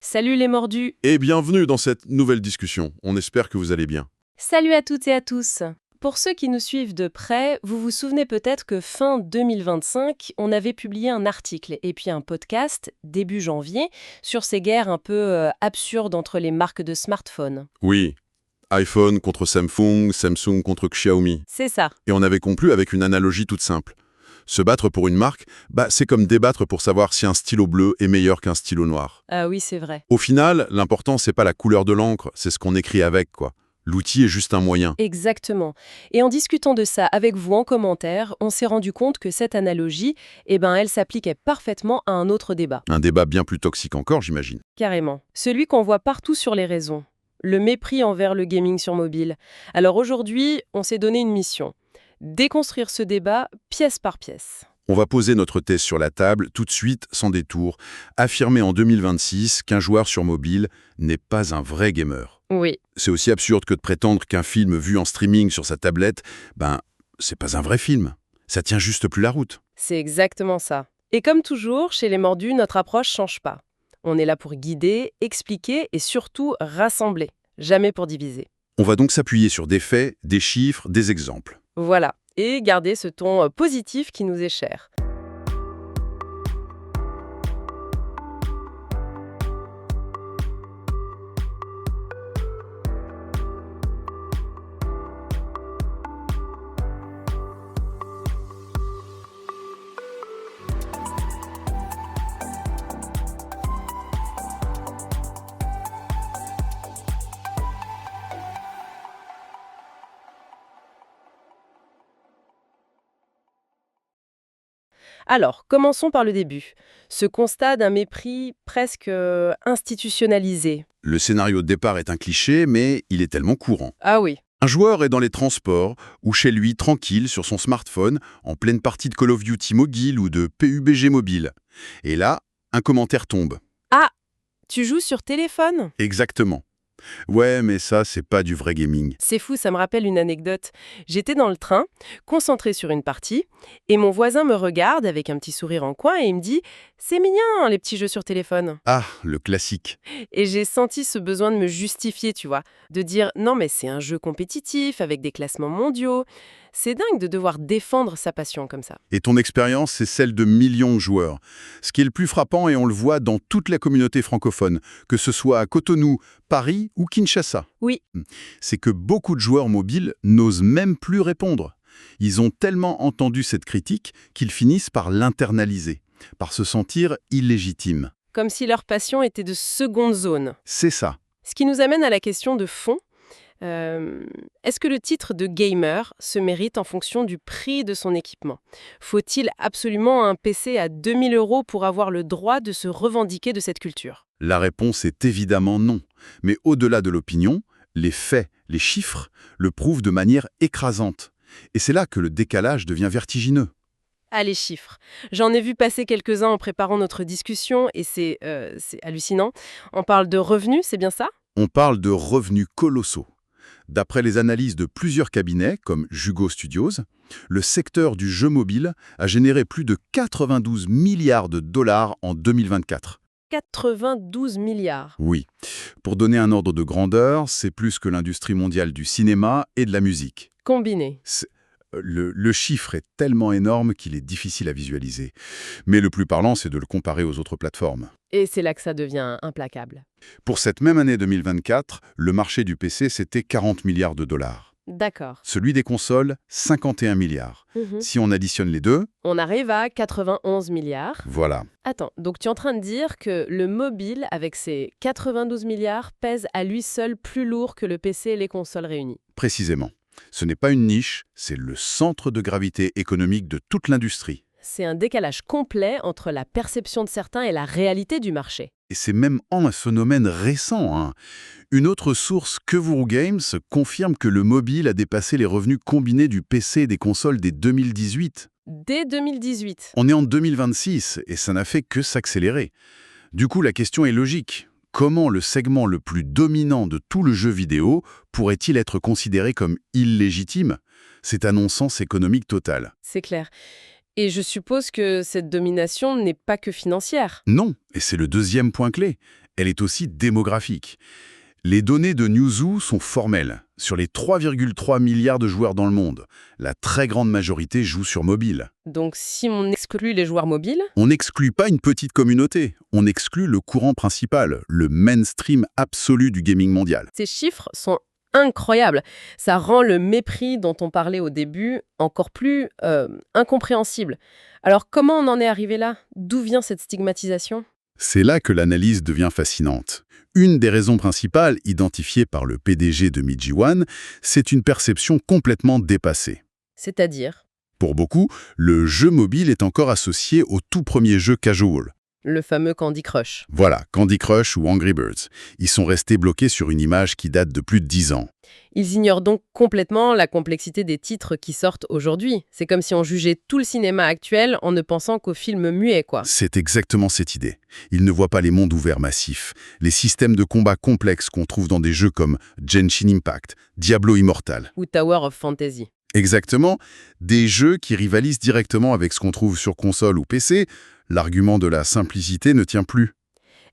Salut les mordus! Et bienvenue dans cette nouvelle discussion. On espère que vous allez bien. Salut à toutes et à tous! Pour ceux qui nous suivent de près, vous vous souvenez peut-être que fin 2025, on avait publié un article et puis un podcast, début janvier, sur ces guerres un peu absurdes entre les marques de smartphones. Oui, iPhone contre Samsung, Samsung contre Xiaomi. C'est ça. Et on avait conclu avec une analogie toute simple. Se battre pour une marque, c'est comme débattre pour savoir si un stylo bleu est meilleur qu'un stylo noir. Ah oui, c'est vrai. Au final, l'important, c'est pas la couleur de l'encre, c'est ce qu'on écrit avec, quoi. L'outil est juste un moyen. Exactement. Et en discutant de ça avec vous en commentaire, on s'est rendu compte que cette analogie, elle s'appliquait parfaitement à un autre débat. Un débat bien plus toxique encore, j'imagine. Carrément. Celui qu'on voit partout sur les réseaux. Le mépris envers le gaming sur mobile. Alors aujourd'hui, on s'est donné une mission. Déconstruire ce débat pièce par pièce. On va poser notre thèse sur la table, tout de suite, sans détour, affirmer en 2026 qu'un joueur sur mobile n'est pas un vrai gamer. Oui, C'est aussi absurde que de prétendre qu'un film vu en streaming sur sa tablette, c'est pas un vrai film. Ça tient juste plus la route. c'est exactement ça. Et comme toujours, chez les mordus, notre approche change pas. On est là pour guider, expliquer et surtout rassembler. Jamais pour diviser. On va donc s'appuyer sur des faits, des chiffres, des exemples. Voilà. Et garder ce ton positif qui nous est cher. Alors, commençons par le début. Ce constat d'un mépris presque institutionnalisé. Le scénario de départ est un cliché, mais il est tellement courant. Ah oui, Un joueur est dans les transports, ou chez lui, tranquille, sur son smartphone, en pleine partie de Call of Duty mobile ou de PUBG mobile. Et là, un commentaire tombe. ah, tu joues sur téléphone? Exactement. Ouais, mais ça, c'est pas du vrai gaming. C'est fou, ça me rappelle une anecdote. J'étais dans le train, concentrée sur une partie, et mon voisin me regarde avec un petit sourire en coin et il me dit « C'est mignon, les petits jeux sur téléphone ». Ah, le classique. Et j'ai senti ce besoin de me justifier, tu vois, de dire « Non mais c'est un jeu compétitif, avec des classements mondiaux ». C'est dingue de devoir défendre sa passion comme ça. Et ton expérience, c'est celle de millions de joueurs. Ce qui est le plus frappant, et on le voit dans toute la communauté francophone, que ce soit à Cotonou, Paris ou Kinshasa, Oui, c'est que beaucoup de joueurs mobiles n'osent même plus répondre. Ils ont tellement entendu cette critique qu'ils finissent par l'internaliser, par se sentir illégitimes. comme si leur passion était de seconde zone. C'est ça. Ce qui nous amène à la question de fond. Est-ce que le titre de gamer se mérite en fonction du prix de son équipement? Faut-il absolument un PC à 2000 € pour avoir le droit de se revendiquer de cette culture? La réponse est évidemment non. Mais au-delà de l'opinion, les faits, les chiffres, le prouvent de manière écrasante. Et c'est là que le décalage devient vertigineux. Ah, les chiffres. J'en ai vu passer quelques-uns en préparant notre discussion et c'est hallucinant. On parle de revenus, c'est bien ça? On parle de revenus colossaux. D'après les analyses de plusieurs cabinets, comme Jugo Studios, le secteur du jeu mobile a généré plus de 92 milliards de dollars en 2024. 92 milliards. Oui. Pour donner un ordre de grandeur, c'est plus que l'industrie mondiale du cinéma et de la musique. Combiné. Le chiffre est tellement énorme qu'il est difficile à visualiser. Mais le plus parlant, c'est de le comparer aux autres plateformes. Et c'est là que ça devient implacable. Pour cette même année 2024, le marché du PC, c'était 40 milliards de dollars. D'accord. Celui des consoles, 51 milliards. Mhm. Si on additionne les deux, On arrive à 91 milliards. voilà. Attends, donc tu es en train de dire que le mobile, avec ses 92 milliards, pèse à lui seul plus lourd que le PC et les consoles réunies. Précisément. Ce n'est pas une niche, c'est le centre de gravité économique de toute l'industrie. C'est un décalage complet entre la perception de certains et la réalité du marché. Et c'est même un phénomène récent, hein. Une autre source, Kevuru Games, confirme que le mobile a dépassé les revenus combinés du PC et des consoles dès 2018. Dès 2018. On est en 2026 et ça n'a fait que s'accélérer. Du coup, la question est logique. Comment le segment le plus dominant de tout le jeu vidéo pourrait-il être considéré comme illégitime? C'est un non-sens économique total. C'est clair. Et je suppose que cette domination n'est pas que financière. Non, et c'est le deuxième point clé. elle est aussi démographique. Les données de Newzoo sont formelles. Sur les 3,3 milliards de joueurs dans le monde, la très grande majorité joue sur mobile. Donc si on exclut les joueurs mobiles, On n'exclut pas une petite communauté, on exclut le courant principal, le mainstream absolu du gaming mondial. ces chiffres sont incroyables. Ça rend le mépris dont on parlait au début encore plus incompréhensible. Alors comment on en est arrivé là? D'où vient cette stigmatisation? C'est là que l'analyse devient fascinante. Une des raisons principales identifiées par le PDG de Mijiwan, c'est une perception complètement dépassée. C'est-à-dire Pour beaucoup, le jeu mobile est encore associé au tout premier jeu casual. le fameux Candy Crush. Voilà, Candy Crush ou Angry Birds. Ils sont restés bloqués sur une image qui date de plus de 10 ans. Ils ignorent donc complètement la complexité des titres qui sortent aujourd'hui. C'est comme si on jugeait tout le cinéma actuel en ne pensant qu'aux films muets, quoi. C'est exactement cette idée. Ils ne voient pas les mondes ouverts massifs, les systèmes de combat complexes qu'on trouve dans des jeux comme Genshin Impact, Diablo Immortal. Ou Tower of Fantasy. Exactement, des jeux qui rivalisent directement avec ce qu'on trouve sur console ou PC. L'argument de la simplicité ne tient plus.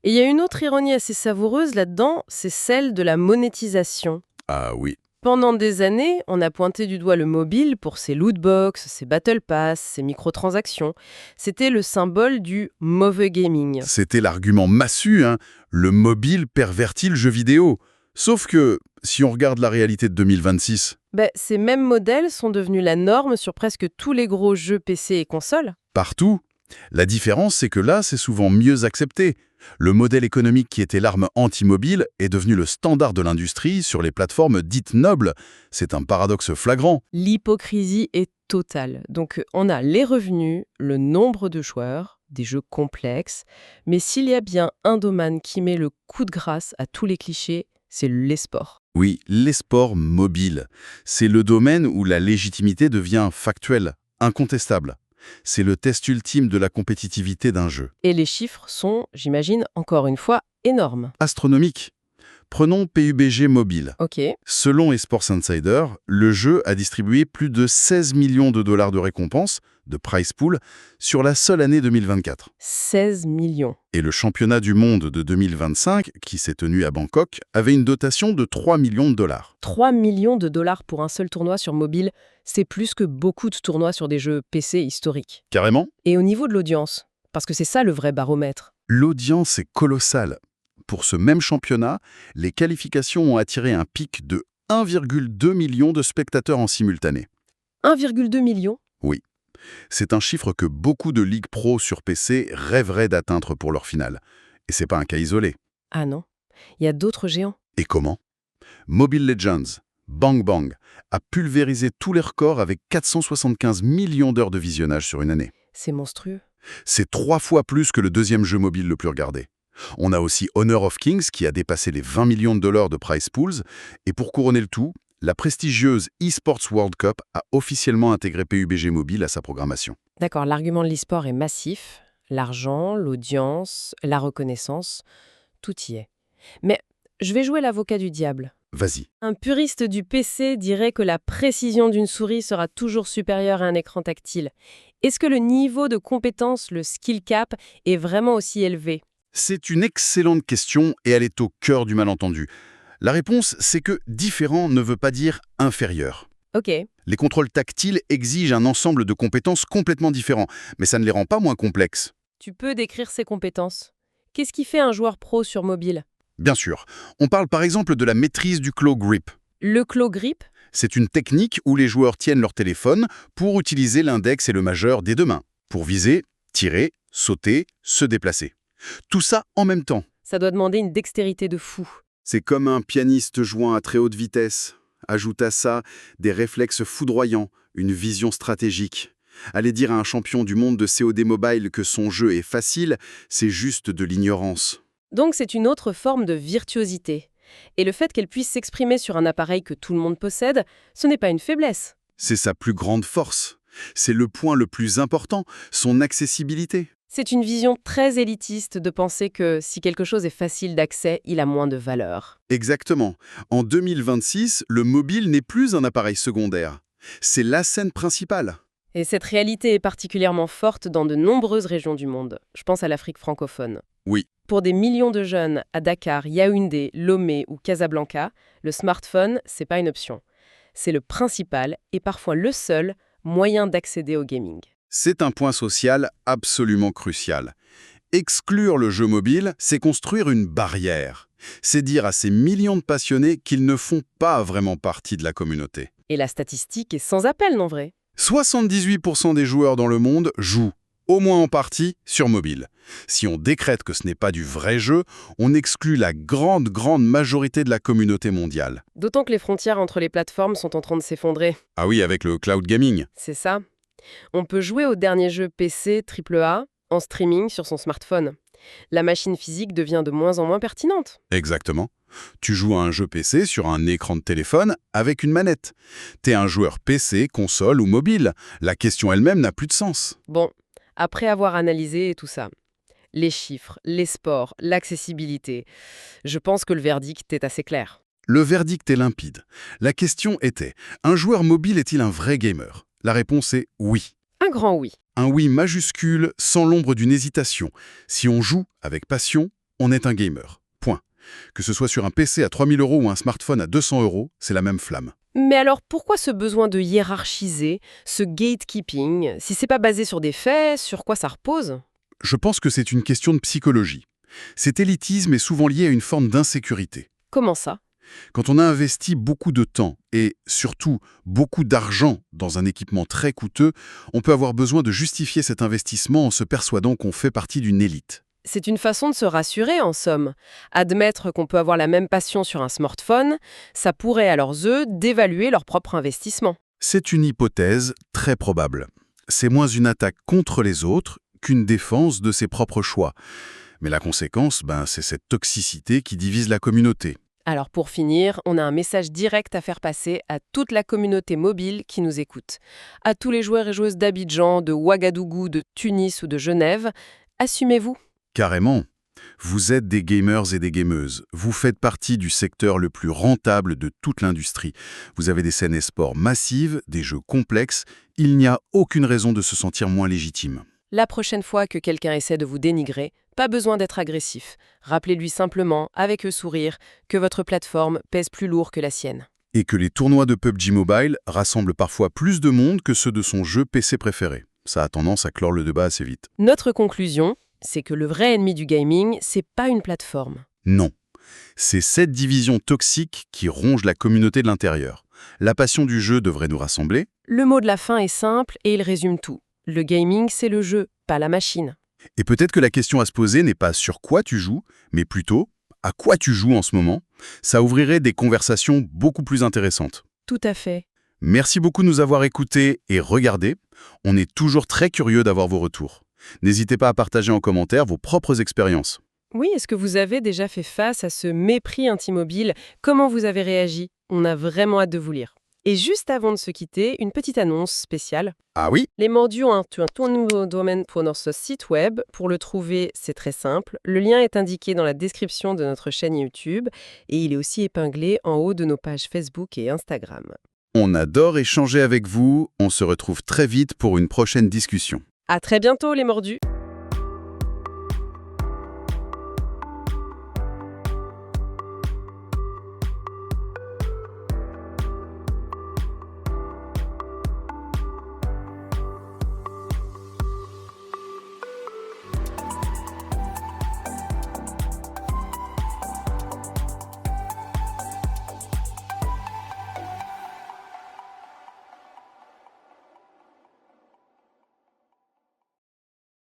Et il y a une autre ironie assez savoureuse là-dedans, c'est celle de la monétisation. Ah oui. Pendant des années, on a pointé du doigt le mobile pour ses lootbox, ses battle pass, ses microtransactions. C'était le symbole du mauvais gaming. C'était l'argument massu, hein. Le mobile pervertit le jeu vidéo. Sauf que, si on regarde la réalité de 2026, Ces mêmes modèles sont devenus la norme sur presque tous les gros jeux PC et consoles. partout, la différence c'est que là, c'est souvent mieux accepté. Le modèle économique qui était l'arme anti-mobile est devenu le standard de l'industrie sur les plateformes dites nobles. C'est un paradoxe flagrant. L'hypocrisie est totale. Donc on a les revenus, le nombre de joueurs, des jeux complexes, mais s'il y a bien un domaine qui met le coup de grâce à tous les clichés, c'est l'e-sport. Oui, l'e-sport mobile. C'est le domaine où la légitimité devient factuelle, incontestable. C'est le test ultime de la compétitivité d'un jeu. Et les chiffres sont, j'imagine, encore une fois, énormes. Astronomique. Prenons PUBG Mobile. Ok, Selon eSports Insider, le jeu a distribué plus de 16 millions de dollars de récompenses, de prize pool, sur la seule année 2024. 16 millions. Et le championnat du monde de 2025, qui s'est tenu à Bangkok, avait une dotation de 3 millions de dollars. 3 millions de dollars pour un seul tournoi sur mobile, c'est plus que beaucoup de tournois sur des jeux PC historiques. Carrément, Et au niveau de l'audience, parce que c'est ça le vrai baromètre. l'audience est colossale. Pour ce même championnat, les qualifications ont attiré un pic de 1,2 million de spectateurs en simultané. 1,2 million. Oui. C'est un chiffre que beaucoup de ligues pro sur PC rêveraient d'atteindre pour leur finale. Et c'est pas un cas isolé. Ah non, il y a d'autres géants. Et comment? Mobile Legends, Bang Bang, a pulvérisé tous les records avec 475 millions d'heures de visionnage sur une année. C'est monstrueux. C'est 3 fois plus que le deuxième jeu mobile le plus regardé. On a aussi Honor of Kings qui a dépassé les 20 millions de dollars de prize pools. Et pour couronner le tout, la prestigieuse eSports World Cup a officiellement intégré PUBG Mobile à sa programmation. D'accord, l'argument de l'e-sport est massif. L'argent, l'audience, la reconnaissance, tout y est. Mais je vais jouer l'avocat du diable. Vas-y. Un puriste du PC dirait que la précision d'une souris sera toujours supérieure à un écran tactile. Est-ce que le niveau de compétence, le skill cap, est vraiment aussi élevé? C'est une excellente question et elle est au cœur du malentendu. La réponse, c'est que différent ne veut pas dire inférieur. Ok. Les contrôles tactiles exigent un ensemble de compétences complètement différents, mais ça ne les rend pas moins complexes. Tu peux décrire ses compétences. Qu'est-ce qui fait un joueur pro sur mobile? Bien sûr, on parle par exemple de la maîtrise du claw grip. Le claw grip? C'est une technique où les joueurs tiennent leur téléphone pour utiliser l'index et le majeur des deux mains, pour viser, tirer, sauter, se déplacer. Tout ça en même temps. Ça doit demander une dextérité de fou. C'est comme un pianiste jouant à très haute vitesse. Ajoute à ça des réflexes foudroyants, une vision stratégique. Aller dire à un champion du monde de COD Mobile que son jeu est facile, c'est juste de l'ignorance. Donc c'est une autre forme de virtuosité. Et le fait qu'elle puisse s'exprimer sur un appareil que tout le monde possède, ce n'est pas une faiblesse. C'est sa plus grande force. C'est le point le plus important, son accessibilité. C'est une vision très élitiste de penser que si quelque chose est facile d'accès, il a moins de valeur. Exactement. En 2026, le mobile n'est plus un appareil secondaire. C'est la scène principale. Et cette réalité est particulièrement forte dans de nombreuses régions du monde. Je pense à l'Afrique francophone. Oui. Pour des millions de jeunes à Dakar, Yaoundé, Lomé ou Casablanca, le smartphone, c'est pas une option. C'est le principal et parfois le seul moyen d'accéder au gaming. C'est un point social absolument crucial. Exclure le jeu mobile, c'est construire une barrière. C'est dire à ces millions de passionnés qu'ils ne font pas vraiment partie de la communauté. Et la statistique est sans appel, non vrai? 78% des joueurs dans le monde jouent, au moins en partie, sur mobile. Si on décrète que ce n'est pas du vrai jeu, on exclut la grande majorité de la communauté mondiale. D'autant que les frontières entre les plateformes sont en train de s'effondrer. Ah oui, avec le cloud gaming. C'est ça. On peut jouer au dernier jeu PC AAA en streaming sur son smartphone. La machine physique devient de moins en moins pertinente. Exactement. Tu joues à un jeu PC sur un écran de téléphone avec une manette. T'es un joueur PC, console ou mobile. La question elle-même n'a plus de sens. Bon, après avoir analysé tout ça, les chiffres, les sports, l'accessibilité, je pense que le verdict est assez clair. Le verdict est limpide. La question était, un joueur mobile est-il un vrai gamer? La réponse est oui. Un grand oui. Un oui majuscule, sans l'ombre d'une hésitation. Si on joue avec passion, on est un gamer. Point. Que ce soit sur un PC à 3000 € ou un smartphone à 200 €, c'est la même flamme. Mais alors pourquoi ce besoin de hiérarchiser, ce gatekeeping, si c'est pas basé sur des faits, sur quoi ça repose? Je pense que c'est une question de psychologie. Cet élitisme est souvent lié à une forme d'insécurité. Comment ça? Quand on a investi beaucoup de temps et surtout beaucoup d'argent dans un équipement très coûteux, on peut avoir besoin de justifier cet investissement en se persuadant qu'on fait partie d'une élite. C'est une façon de se rassurer, en somme. Admettre qu'on peut avoir la même passion sur un smartphone, ça pourrait à leurs yeux dévaluer leur propre investissement. C'est une hypothèse très probable. C'est moins une attaque contre les autres qu'une défense de ses propres choix. Mais la conséquence, c'est cette toxicité qui divise la communauté. Alors pour finir, on a un message direct à faire passer à toute la communauté mobile qui nous écoute. À tous les joueurs et joueuses d'Abidjan, de Ouagadougou, de Tunis ou de Genève, assumez-vous. Carrément. Vous êtes des gamers et des gameuses. Vous faites partie du secteur le plus rentable de toute l'industrie. Vous avez des scènes e-sport massives, des jeux complexes. Il n'y a aucune raison de se sentir moins légitime. La prochaine fois que quelqu'un essaie de vous dénigrer, pas besoin d'être agressif. Rappelez-lui simplement, avec le sourire, que votre plateforme pèse plus lourd que la sienne. Et que les tournois de PUBG Mobile rassemblent parfois plus de monde que ceux de son jeu PC préféré. Ça a tendance à clore le débat assez vite. Notre conclusion, c'est que le vrai ennemi du gaming, c'est pas une plateforme. Non. C'est cette division toxique qui ronge la communauté de l'intérieur. La passion du jeu devrait nous rassembler. Le mot de la fin est simple et il résume tout. Le gaming, c'est le jeu, pas la machine. Et peut-être que la question à se poser n'est pas sur quoi tu joues, mais plutôt à quoi tu joues en ce moment. Ça ouvrirait des conversations beaucoup plus intéressantes. Tout à fait. Merci beaucoup de nous avoir écoutés et regardés. On est toujours très curieux d'avoir vos retours. N'hésitez pas à partager en commentaire vos propres expériences. Oui, est-ce que vous avez déjà fait face à ce mépris anti-mobile? Comment vous avez réagi? On a vraiment hâte de vous lire. Et juste avant de se quitter, une petite annonce spéciale. Ah oui? Les Mordus ont un tout nouveau domaine pour notre site web. Pour le trouver, c'est très simple. Le lien est indiqué dans la description de notre chaîne YouTube et il est aussi épinglé en haut de nos pages Facebook et Instagram. On adore échanger avec vous. On se retrouve très vite pour une prochaine discussion. À très bientôt les Mordus!